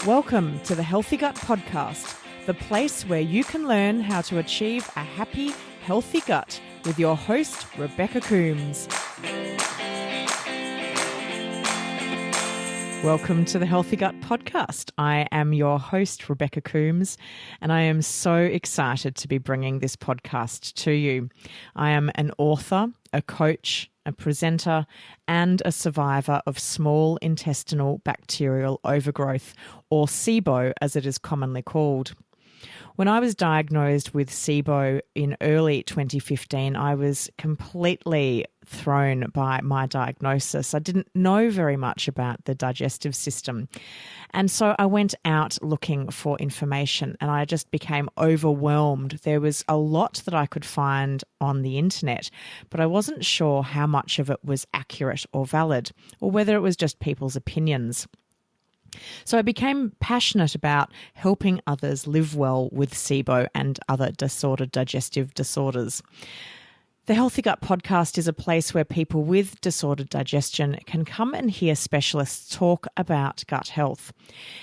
Welcome to the Healthy Gut Podcast, the place where you can learn how to achieve a happy, healthy gut with your host, Rebecca Coomes. Welcome to the Healthy Gut Podcast. I am your host, Rebecca Coomes, and I am so excited to be bringing this podcast to you. I am an author, a coach, a presenter, and a survivor of small intestinal bacterial overgrowth, or SIBO as it is commonly called. When I was diagnosed with SIBO in early 2015, I was completely thrown by my diagnosis. I didn't know very much about the digestive system. And so I went out looking for information and I just became overwhelmed. There was a lot that I could find on the internet, but I wasn't sure how much of it was accurate or valid, or whether it was just people's opinions. So I became passionate about helping others live well with SIBO and other disordered digestive disorders. The Healthy Gut Podcast is a place where people with disordered digestion can come and hear specialists talk about gut health.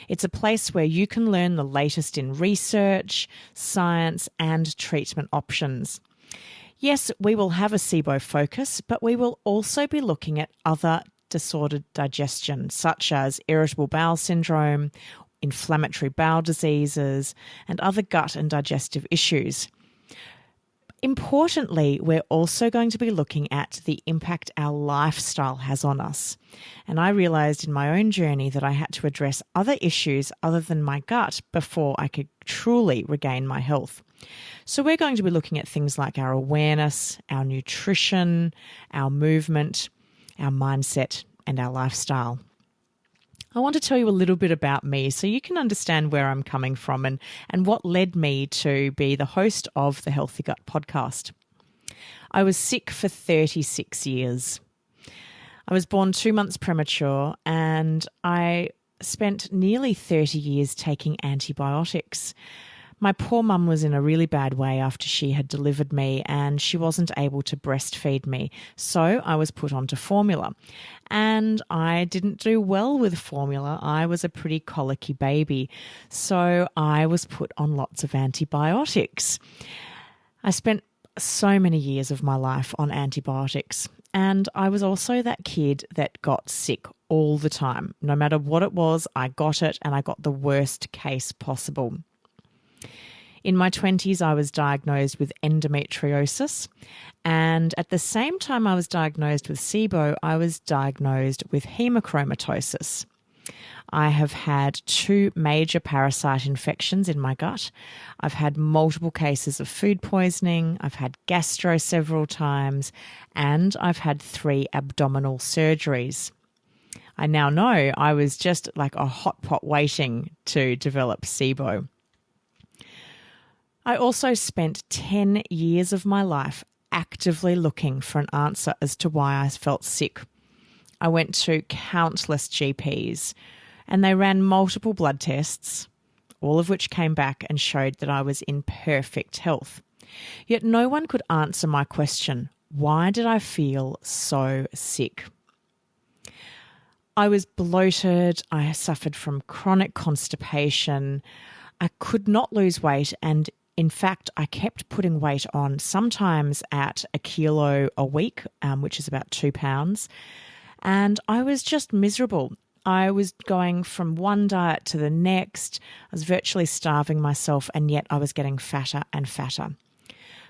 It's a place where you can learn the latest in research, science, and treatment options. Yes, we will have a SIBO focus, but we will also be looking at other disordered digestion, such as irritable bowel syndrome, inflammatory bowel diseases, and other gut and digestive issues. Importantly, we're also going to be looking at the impact our lifestyle has on us. And I realized in my own journey that I had to address other issues other than my gut before I could truly regain my health. So we're going to be looking at things like our awareness, our nutrition, our movement, our mindset, and our lifestyle. I want to tell you a little bit about me so you can understand where I'm coming from and what led me to be the host of the Healthy Gut Podcast. I was sick for 36 years. I was born 2 months premature and I spent nearly 30 years taking antibiotics. My poor mum was in a really bad way after she had delivered me and she wasn't able to breastfeed me. So I was put onto formula and I didn't do well with formula. I was a pretty colicky baby. So I was put on lots of antibiotics. I spent so many years of my life on antibiotics. And I was also that kid that got sick all the time. No matter what it was, I got it and I got the worst case possible. In my 20s, I was diagnosed with endometriosis, and at the same time I was diagnosed with SIBO, I was diagnosed with hemochromatosis. I have had 2 major parasite infections in my gut. I've had multiple cases of food poisoning, I've had gastro several times, and I've had 3 abdominal surgeries. I now know I was just like a hot pot waiting to develop SIBO. I also spent 10 years of my life actively looking for an answer as to why I felt sick. I went to countless GPs and they ran multiple blood tests, all of which came back and showed that I was in perfect health. Yet no one could answer my question, why did I feel so sick? I was bloated, I suffered from chronic constipation, I could not lose weight, and in fact, I kept putting weight on, sometimes at 1 kilo a week, which is about 2 pounds. And I was just miserable. I was going from one diet to the next. I was virtually starving myself, and yet I was getting fatter and fatter.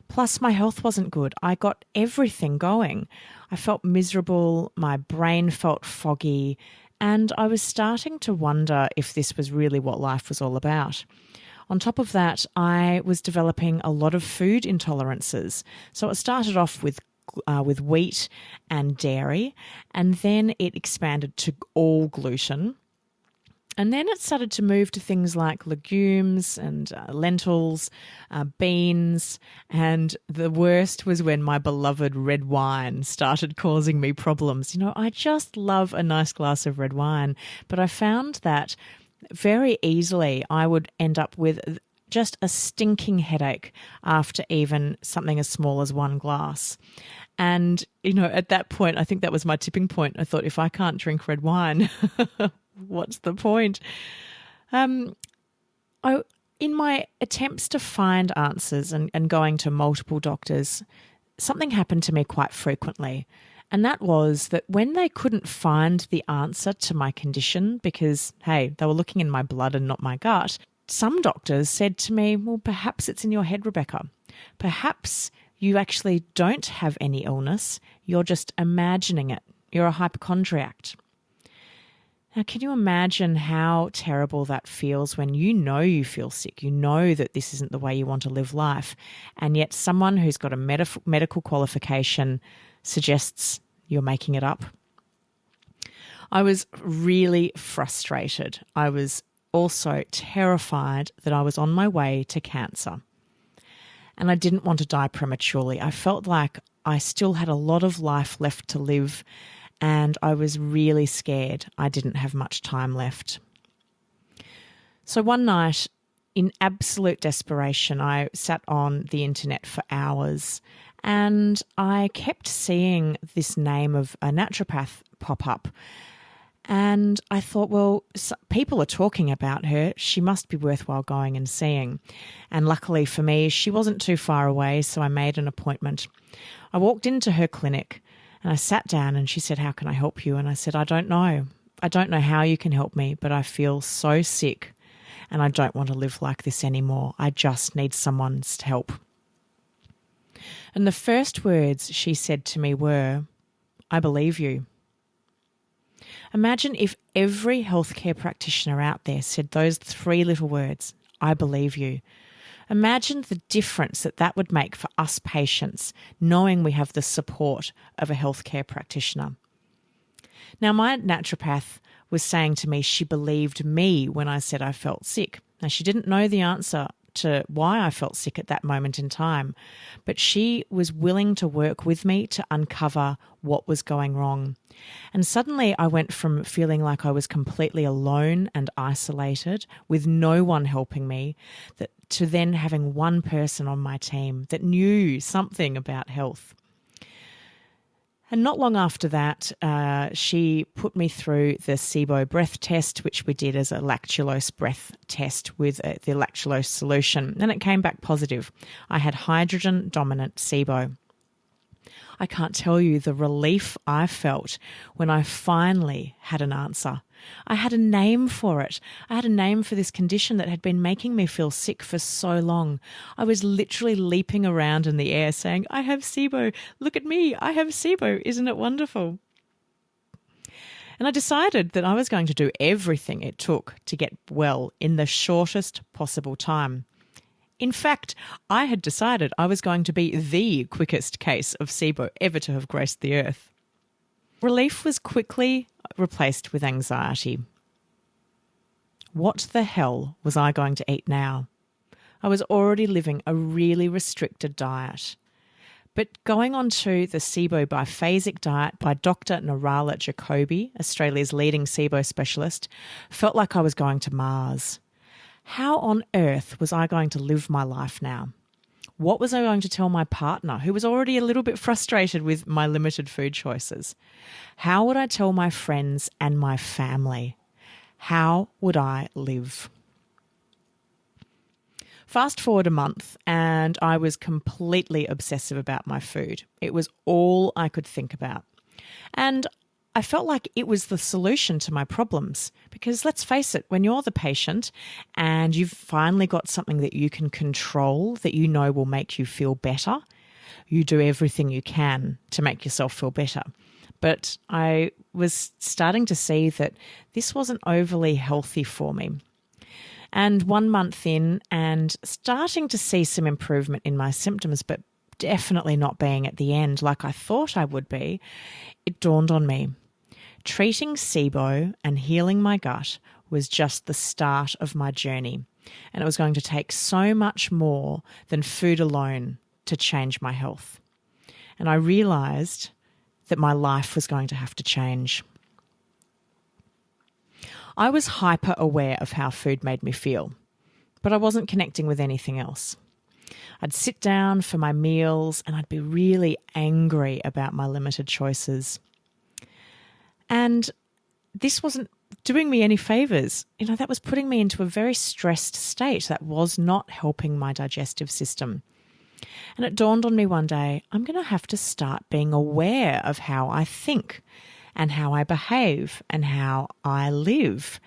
Plus, my health wasn't good. I got everything going. I felt miserable. My brain felt foggy. And I was starting to wonder if this was really what life was all about. On top of that, I was developing a lot of food intolerances. So it started off with wheat and dairy, and then it expanded to all gluten. And then it started to move to things like legumes and lentils, beans, and the worst was when my beloved red wine started causing me problems. You know, I just love a nice glass of red wine, but I found that very easily I would end up with just a stinking headache after even something as small as 1 glass. And, you know, at that point, I think that was my tipping point. I thought, if I can't drink red wine, what's the point? I, in my attempts to find answers and going to multiple doctors, something happened to me quite frequently. And that was that when they couldn't find the answer to my condition, because, hey, they were looking in my blood and not my gut, some doctors said to me, well, perhaps it's in your head, Rebecca. Perhaps you actually don't have any illness. You're just imagining it. You're a hypochondriac. Now, can you imagine how terrible that feels when you know you feel sick, you know that this isn't the way you want to live life, and yet someone who's got a medical qualification suggests you're making it up? I was really frustrated. I was also terrified that I was on my way to cancer. And I didn't want to die prematurely. I felt like I still had a lot of life left to live, and I was really scared I didn't have much time left. So one night, in absolute desperation, I sat on the internet for hours, and I kept seeing this name of a naturopath pop up. And I thought, well, people are talking about her. She must be worthwhile going and seeing. And luckily for me, she wasn't too far away, so I made an appointment. I walked into her clinic and I sat down and she said, how can I help you? And I said, I don't know. I don't know how you can help me, but I feel so sick and I don't want to live like this anymore. I just need someone's help. And the first words she said to me were, I believe you. Imagine if every healthcare practitioner out there said those three little words, I believe you. Imagine the difference that would make for us patients, knowing we have the support of a healthcare practitioner. Now, my naturopath was saying to me she believed me when I said I felt sick. Now, she didn't know the answer to why I felt sick at that moment in time, but she was willing to work with me to uncover what was going wrong. And suddenly I went from feeling like I was completely alone and isolated with no one helping me to then having one person on my team that knew something about health. And not long after that, she put me through the SIBO breath test, which we did as a lactulose breath test with the lactulose solution, and it came back positive. I had hydrogen-dominant SIBO. I can't tell you the relief I felt when I finally had an answer. I had a name for it. I had a name for this condition that had been making me feel sick for so long. I was literally leaping around in the air saying, I have SIBO. Look at me. I have SIBO. Isn't it wonderful? And I decided that I was going to do everything it took to get well in the shortest possible time. In fact, I had decided I was going to be the quickest case of SIBO ever to have graced the earth. Relief was quickly replaced with anxiety. What the hell was I going to eat now? I was already living a really restricted diet. But going on to the SIBO biphasic diet by Dr. Narala Jacobi, Australia's leading SIBO specialist, felt like I was going to Mars. How on earth was I going to live my life now? What was I going to tell my partner, who was already a little bit frustrated with my limited food choices? How would I tell my friends and my family? How would I live? Fast forward a month and I was completely obsessive about my food. It was all I could think about. And I felt like it was the solution to my problems because let's face it, when you're the patient and you've finally got something that you can control that you know will make you feel better, you do everything you can to make yourself feel better. But I was starting to see that this wasn't overly healthy for me. And 1 month in and starting to see some improvement in my symptoms, but definitely not being at the end like I thought I would be, it dawned on me. Treating SIBO and healing my gut was just the start of my journey, and it was going to take so much more than food alone to change my health. And I realised that my life was going to have to change. I was hyper aware of how food made me feel, but I wasn't connecting with anything else. I'd sit down for my meals and I'd be really angry about my limited choices. And this wasn't doing me any favors. That was putting me into a very stressed state that was not helping my digestive system. And it dawned on me one day, I'm going to have to start being aware of how I think and how I behave and how I live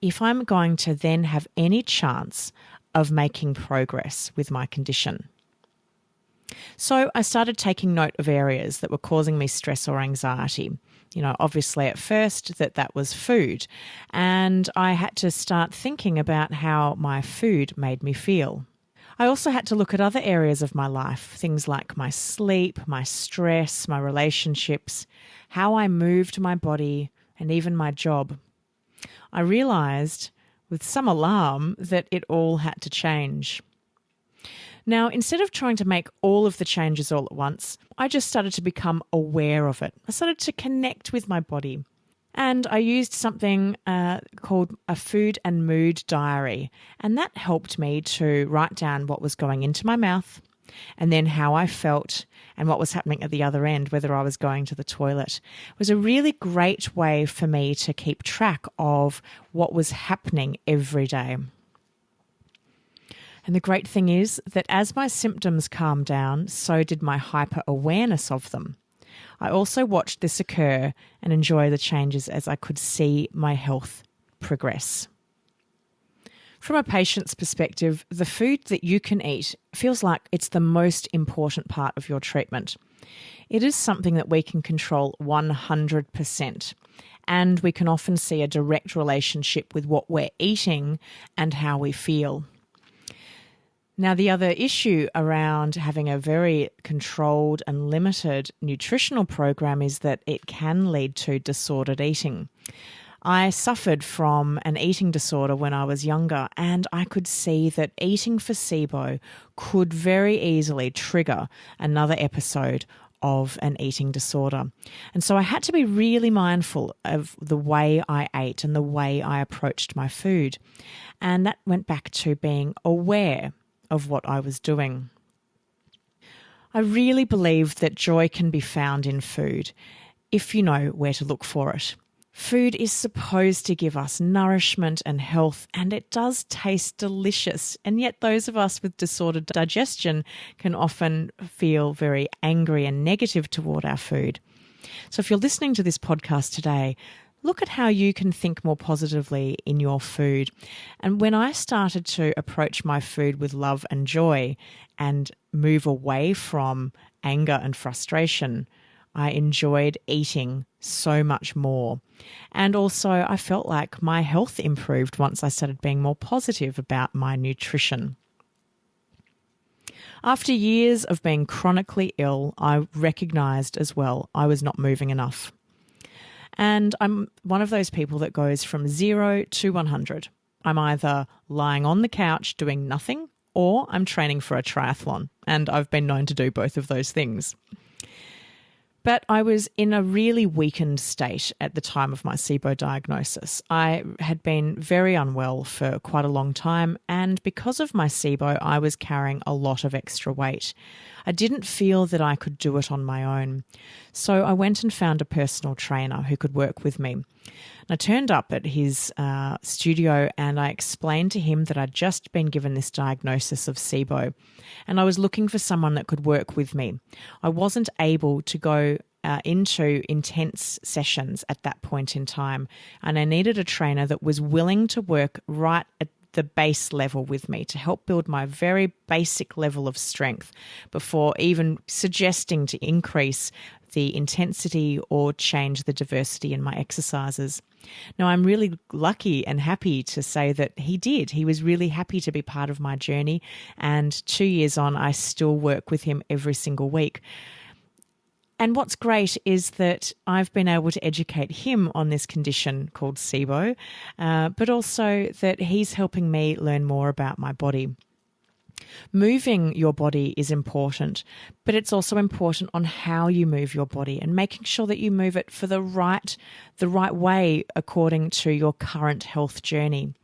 if I'm going to then have any chance of making progress with my condition. So I started taking note of areas that were causing me stress or anxiety. Obviously at first that was food, and I had to start thinking about how my food made me feel. I also had to look at other areas of my life, things like my sleep, my stress, my relationships, how I moved my body, and even my job. I realised with some alarm that it all had to change. Now, instead of trying to make all of the changes all at once, I just started to become aware of it. I started to connect with my body. And I used something called a food and mood diary. And that helped me to write down what was going into my mouth and then how I felt and what was happening at the other end, whether I was going to the toilet. It was a really great way for me to keep track of what was happening every day. And the great thing is that as my symptoms calmed down, so did my hyper-awareness of them. I also watched this occur and enjoy the changes as I could see my health progress. From a patient's perspective, the food that you can eat feels like it's the most important part of your treatment. It is something that we can control 100%, and we can often see a direct relationship with what we're eating and how we feel. Now, the other issue around having a very controlled and limited nutritional program is that it can lead to disordered eating. I suffered from an eating disorder when I was younger, and I could see that eating for SIBO could very easily trigger another episode of an eating disorder. And so I had to be really mindful of the way I ate and the way I approached my food. And that went back to being aware of what I was doing. I really believe that joy can be found in food if you know where to look for it. Food is supposed to give us nourishment and health, and it does taste delicious. And yet those of us with disordered digestion can often feel very angry and negative toward our food. So if you're listening to this podcast today, look at how you can think more positively in your food. And when I started to approach my food with love and joy and move away from anger and frustration, I enjoyed eating so much more. And also I felt like my health improved once I started being more positive about my nutrition. After years of being chronically ill, I recognised as well I was not moving enough. And I'm one of those people that goes from 0 to 100. I'm either lying on the couch doing nothing, or I'm training for a triathlon. And I've been known to do both of those things. But I was in a really weakened state at the time of my SIBO diagnosis. I had been very unwell for quite a long time, and because of my SIBO, I was carrying a lot of extra weight. I didn't feel that I could do it on my own. So I went and found a personal trainer who could work with me. And I turned up at his studio and I explained to him that I'd just been given this diagnosis of SIBO, and I was looking for someone that could work with me. I wasn't able to go into intense sessions at that point in time, and I needed a trainer that was willing to work right at the base level with me to help build my very basic level of strength before even suggesting to increase the intensity or change the diversity in my exercises. Now, I'm really lucky and happy to say that he did. He was really happy to be part of my journey, and 2 years on, I still work with him every single week. And what's great is that I've been able to educate him on this condition called SIBO, but also that he's helping me learn more about my body. Moving your body is important, but it's also important on how you move your body and making sure that you move it for the right way according to your current health journey.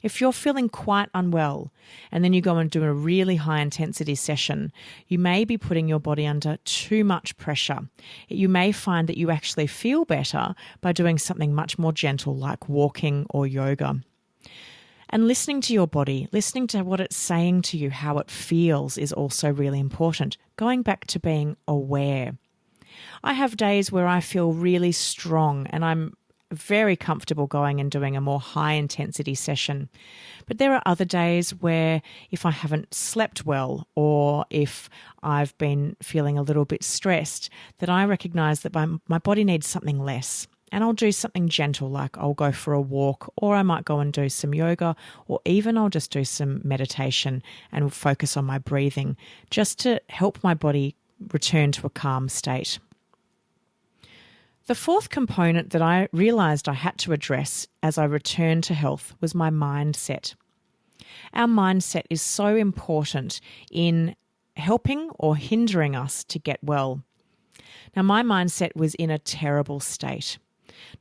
If you're feeling quite unwell and then you go and do a really high intensity session, you may be putting your body under too much pressure. You may find that you actually feel better by doing something much more gentle like walking or yoga. And listening to your body, listening to what it's saying to you, how it feels is also really important. Going back to being aware. I have days where I feel really strong and I'm very comfortable going and doing a more high intensity session. But there are other days where if I haven't slept well or if I've been feeling a little bit stressed, that I recognize that my body needs something less. And I'll do something gentle, like I'll go for a walk, or I might go and do some yoga, or even I'll just do some meditation and focus on my breathing just to help my body return to a calm state. The fourth component that I realised I had to address as I returned to health was my mindset. Our mindset is so important in helping or hindering us to get well. Now, my mindset was in a terrible state.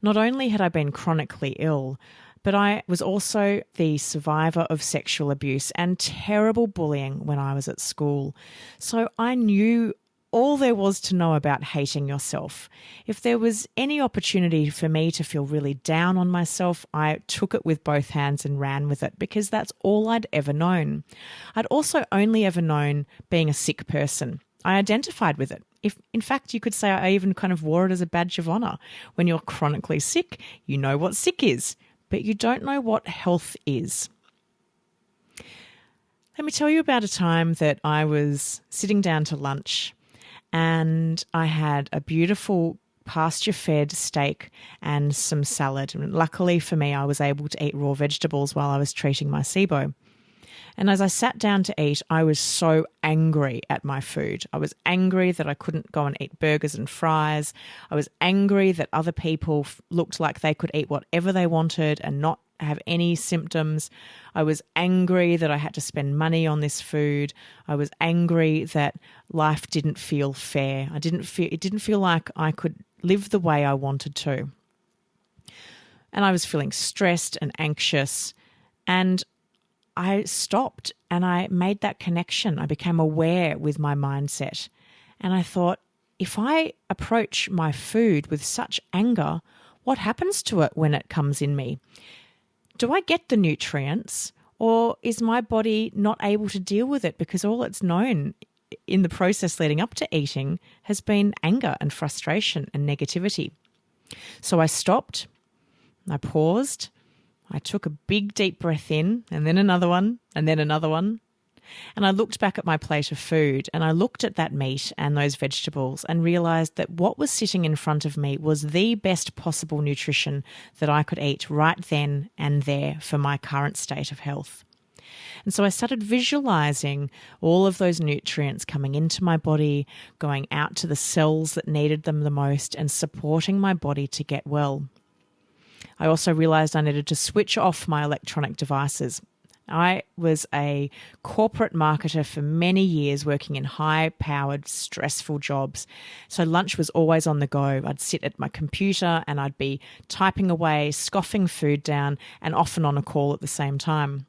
Not only had I been chronically ill, but I was also the survivor of sexual abuse and terrible bullying when I was at school. So I knew all there was to know about hating yourself. If there was any opportunity for me to feel really down on myself, I took it with both hands and ran with it because that's all I'd ever known. I'd also only ever known being a sick person. I identified with it. In fact, you could say I even kind of wore it as a badge of honour. When you're chronically sick, you know what sick is, but you don't know what health is. Let me tell you about a time that I was sitting down to lunch and I had a beautiful pasture-fed steak and some salad. And luckily for me, I was able to eat raw vegetables while I was treating my SIBO. And as I sat down to eat, I was so angry at my food. I was angry that I couldn't go and eat burgers and fries. I was angry that other people looked like they could eat whatever they wanted and not have any symptoms. I was angry that I had to spend money on this food. I was angry that life didn't feel fair. It didn't feel like I could live the way I wanted to. And I was feeling stressed and anxious, and I stopped and I made that connection. I became aware with my mindset. And I thought, if I approach my food with such anger, what happens to it when it comes in me? Do I get the nutrients, or is my body not able to deal with it because all it's known in the process leading up to eating has been anger and frustration and negativity? So I stopped, I paused, I took a big deep breath in and then another one and then another one. And I looked back at my plate of food and I looked at that meat and those vegetables and realised that what was sitting in front of me was the best possible nutrition that I could eat right then and there for my current state of health. And so I started visualising all of those nutrients coming into my body, going out to the cells that needed them the most and supporting my body to get well. I also realised I needed to switch off my electronic devices. I was a corporate marketer for many years, working in high-powered, stressful jobs. So lunch was always on the go. I'd sit at my computer and I'd be typing away, scoffing food down, and often on a call at the same time.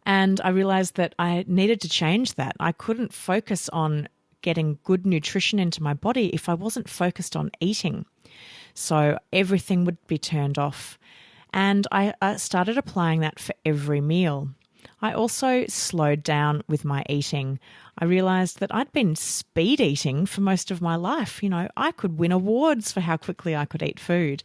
And I realised that I needed to change that. I couldn't focus on getting good nutrition into my body if I wasn't focused on eating. So everything would be turned off. And I started applying that for every meal. I also slowed down with my eating. I realised that I'd been speed eating for most of my life. You know, I could win awards for how quickly I could eat food.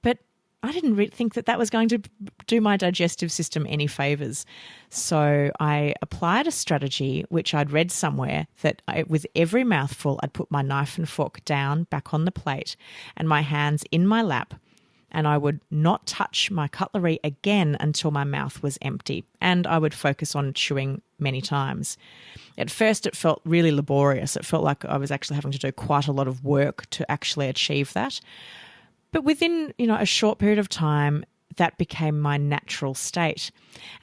But I didn't think that was going to do my digestive system any favours. So I applied a strategy which I'd read somewhere that with every mouthful, I'd put my knife and fork down back on the plate and my hands in my lap. And I would not touch my cutlery again until my mouth was empty. And I would focus on chewing many times. At first, it felt really laborious. It felt like I was actually having to do quite a lot of work to actually achieve that. But within, a short period of time, that became my natural state.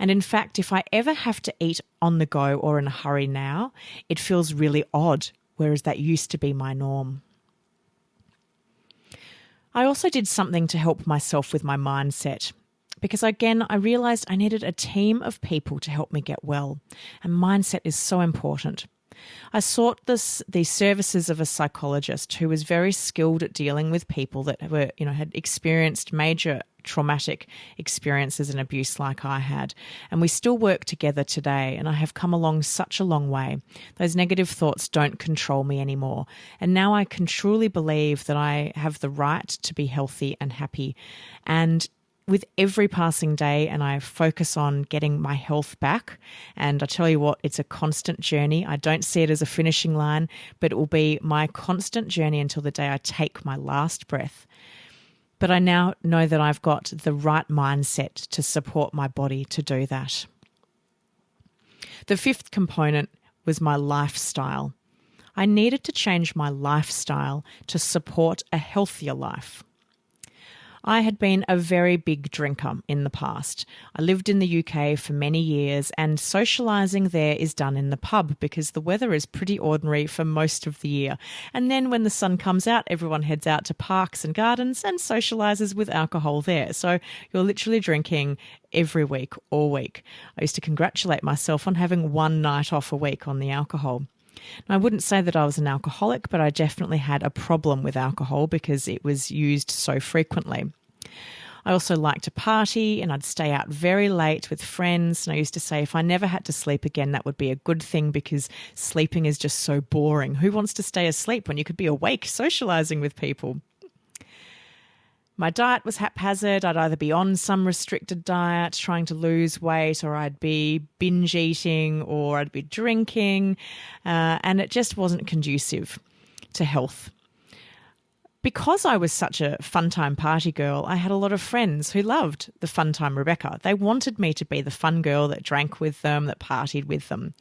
And in fact, if I ever have to eat on the go or in a hurry now, it feels really odd, whereas that used to be my norm. I also did something to help myself with my mindset. because again, I realized I needed a team of people to help me get well, and mindset is so important. I sought the services of a psychologist who was very skilled at dealing with people that were, had experienced major traumatic experiences and abuse like I had. And we still work together today, and I have come along such a long way. Those negative thoughts don't control me anymore. And now I can truly believe that I have the right to be healthy and happy. And with every passing day, and I focus on getting my health back. And I tell you what, it's a constant journey. I don't see it as a finishing line, but it will be my constant journey until the day I take my last breath. But I now know that I've got the right mindset to support my body to do that. The fifth component was my lifestyle. I needed to change my lifestyle to support a healthier life. I had been a very big drinker in the past. I lived in the UK for many years, and socialising there is done in the pub because the weather is pretty ordinary for most of the year. And then when the sun comes out, everyone heads out to parks and gardens and socialises with alcohol there. So you're literally drinking every week, all week. I used to congratulate myself on having one night off a week on the alcohol. Now, I wouldn't say that I was an alcoholic, but I definitely had a problem with alcohol because it was used so frequently. I also liked to party, and I'd stay out very late with friends. And I used to say if I never had to sleep again, that would be a good thing because sleeping is just so boring. Who wants to stay asleep when you could be awake socialising with people? My diet was haphazard. I'd either be on some restricted diet, trying to lose weight, or I'd be binge eating, or I'd be drinking, and it just wasn't conducive to health. Because I was such a fun time party girl, I had a lot of friends who loved the fun time Rebecca. They wanted me to be the fun girl that drank with them, that partied with them.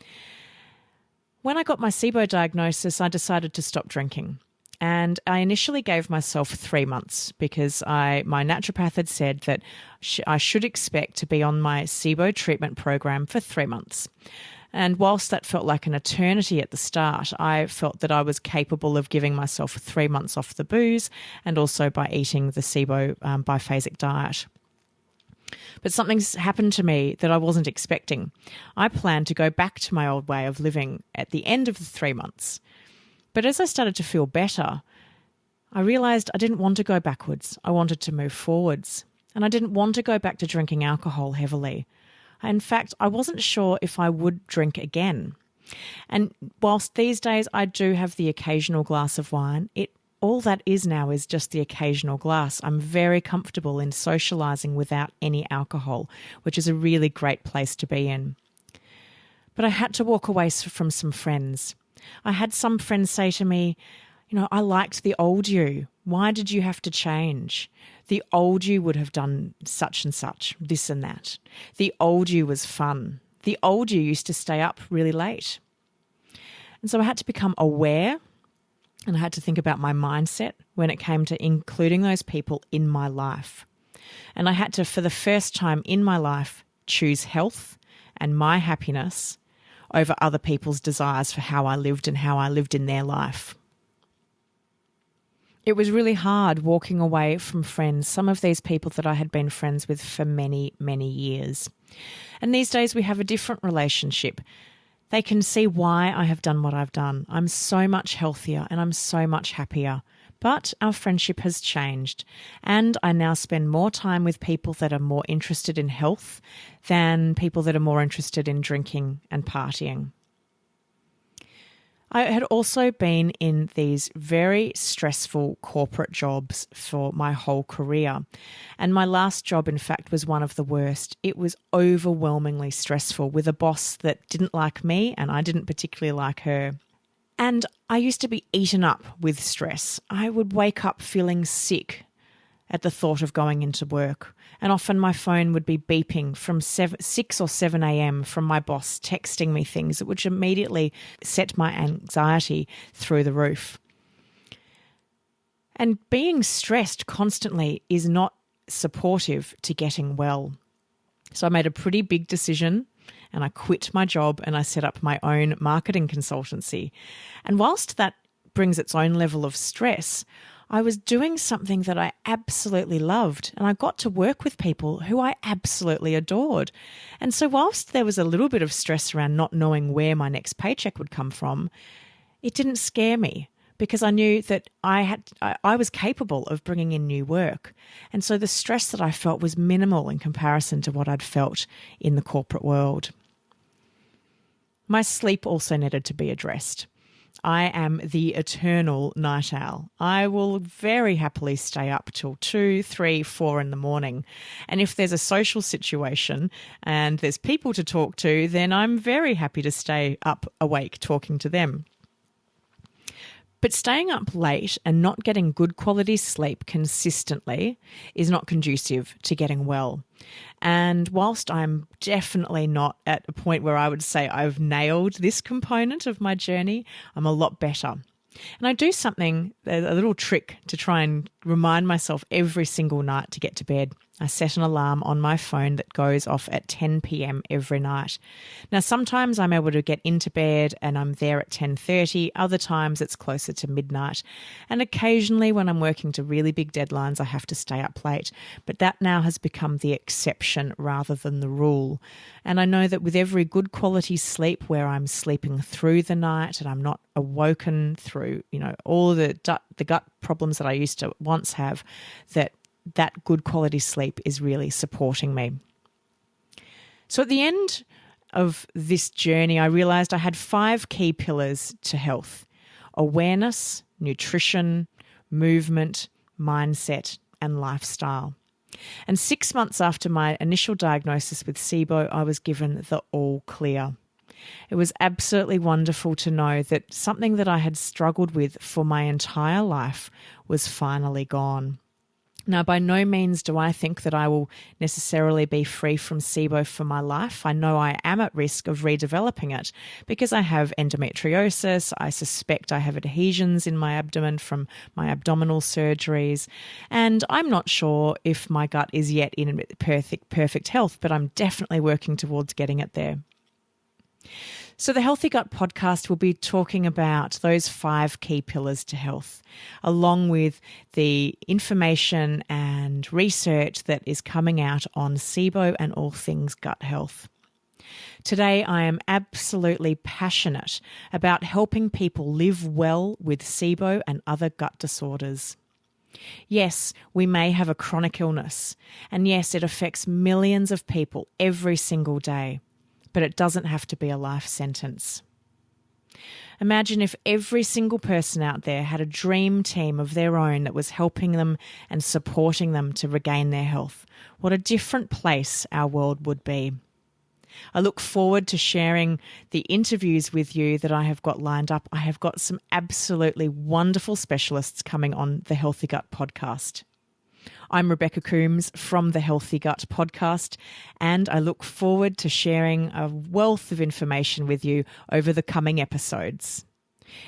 When I got my SIBO diagnosis, I decided to stop drinking. And I initially gave myself 3 months because my naturopath had said that I should expect to be on my SIBO treatment program for 3 months. And whilst that felt like an eternity at the start, I felt that I was capable of giving myself 3 months off the booze and also by eating the SIBO biphasic diet. But something's happened to me that I wasn't expecting. I planned to go back to my old way of living at the end of the 3 months. But as I started to feel better, I realised I didn't want to go backwards. I wanted to move forwards. And I didn't want to go back to drinking alcohol heavily. In fact, I wasn't sure if I would drink again. And whilst these days I do have the occasional glass of wine, all that is now is just the occasional glass. I'm very comfortable in socialising without any alcohol, which is a really great place to be in. But I had to walk away from some friends. I had some friends say to me, I liked the old you. Why did you have to change? The old you would have done such and such, this and that. The old you was fun. The old you used to stay up really late. And so I had to become aware, and I had to think about my mindset when it came to including those people in my life. And I had to, for the first time in my life, choose health and my happiness over other people's desires for how I lived and how I lived in their life. It was really hard walking away from friends, some of these people that I had been friends with for many, many years. And these days we have a different relationship. They can see why I have done what I've done. I'm so much healthier and I'm so much happier. But our friendship has changed, and I now spend more time with people that are more interested in health than people that are more interested in drinking and partying. I had also been in these very stressful corporate jobs for my whole career. And my last job, in fact, was one of the worst. It was overwhelmingly stressful with a boss that didn't like me and I didn't particularly like her. And I used to be eaten up with stress. I would wake up feeling sick at the thought of going into work. And often my phone would be beeping from 6 or 7 a.m. from my boss texting me things that would immediately set my anxiety through the roof. And being stressed constantly is not supportive to getting well. So I made a pretty big decision and I quit my job and I set up my own marketing consultancy. And whilst that brings its own level of stress, I was doing something that I absolutely loved, and I got to work with people who I absolutely adored. And so whilst there was a little bit of stress around not knowing where my next paycheck would come from, it didn't scare me because I knew that I was capable of bringing in new work. And so the stress that I felt was minimal in comparison to what I'd felt in the corporate world. My sleep also needed to be addressed. I am the eternal night owl. I will very happily stay up till 2, 3, 4 in the morning. And if there's a social situation and there's people to talk to, then I'm very happy to stay up awake talking to them. But staying up late and not getting good quality sleep consistently is not conducive to getting well. And whilst I'm definitely not at a point where I would say I've nailed this component of my journey, I'm a lot better. And I do something, a little trick to try and remind myself every single night to get to bed. I set an alarm on my phone that goes off at 10 p.m. every night. Now, sometimes I'm able to get into bed and I'm there at 10:30. Other times it's closer to midnight. And occasionally when I'm working to really big deadlines, I have to stay up late. But that now has become the exception rather than the rule. And I know that with every good quality sleep where I'm sleeping through the night and I'm not awoken through, all the gut problems that I used to once have, that good quality sleep is really supporting me. So at the end of this journey, I realized I had 5 key pillars to health: awareness, nutrition, movement, mindset, and lifestyle. And 6 months after my initial diagnosis with SIBO, I was given the all clear. It was absolutely wonderful to know that something that I had struggled with for my entire life was finally gone. Now, by no means do I think that I will necessarily be free from SIBO for my life. I know I am at risk of redeveloping it because I have endometriosis. I suspect I have adhesions in my abdomen from my abdominal surgeries. And I'm not sure if my gut is yet in perfect health, but I'm definitely working towards getting it there. So the Healthy Gut podcast will be talking about those 5 key pillars to health, along with the information and research that is coming out on SIBO and all things gut health. Today, I am absolutely passionate about helping people live well with SIBO and other gut disorders. Yes, we may have a chronic illness, and yes, it affects millions of people every single day. But it doesn't have to be a life sentence. Imagine if every single person out there had a dream team of their own that was helping them and supporting them to regain their health. What a different place our world would be. I look forward to sharing the interviews with you that I have got lined up. I have got some absolutely wonderful specialists coming on the Healthy Gut podcast. I'm Rebecca Coomes from the Healthy Gut podcast, and I look forward to sharing a wealth of information with you over the coming episodes.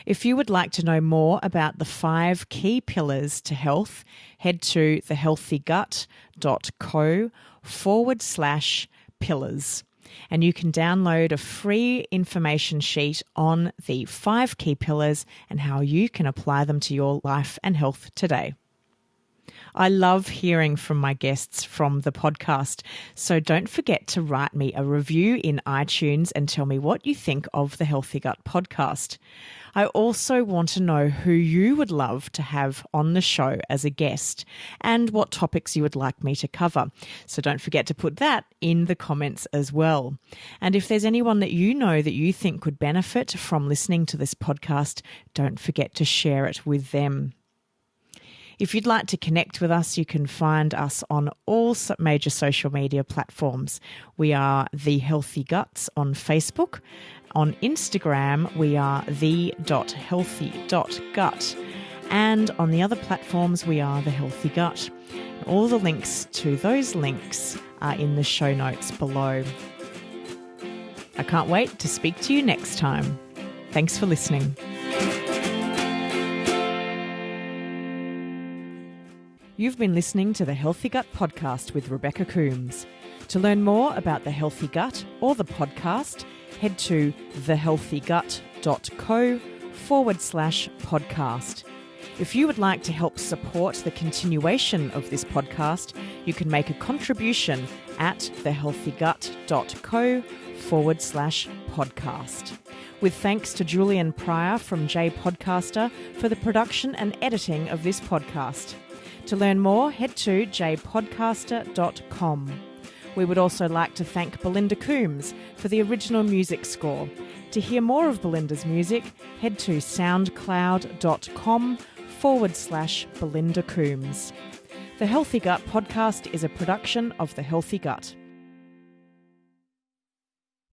If you would like to know more about the 5 key pillars to health, head to thehealthygut.co/pillars. And you can download a free information sheet on the 5 key pillars and how you can apply them to your life and health today. I love hearing from my guests from the podcast, so don't forget to write me a review in iTunes and tell me what you think of the Healthy Gut podcast. I also want to know who you would love to have on the show as a guest and what topics you would like me to cover. So don't forget to put that in the comments as well. And if there's anyone that you know that you think could benefit from listening to this podcast, don't forget to share it with them. If you'd like to connect with us, you can find us on all major social media platforms. We are The Healthy Guts on Facebook. On Instagram, we are the.healthy.gut. And on the other platforms, we are The Healthy Gut. All the links to those links are in the show notes below. I can't wait to speak to you next time. Thanks for listening. You've been listening to the Healthy Gut podcast with Rebecca Coomes. To learn more about the Healthy Gut or the podcast, head to thehealthygut.co/podcast. If you would like to help support the continuation of this podcast, you can make a contribution at thehealthygut.co/podcast. With thanks to Julian Pryor from J Podcaster for the production and editing of this podcast. To learn more, head to jpodcaster.com. We would also like to thank Rebecca Coomes for the original music score. To hear more of Belinda's music, head to soundcloud.com/Belinda Coomes. The Healthy Gut podcast is a production of The Healthy Gut.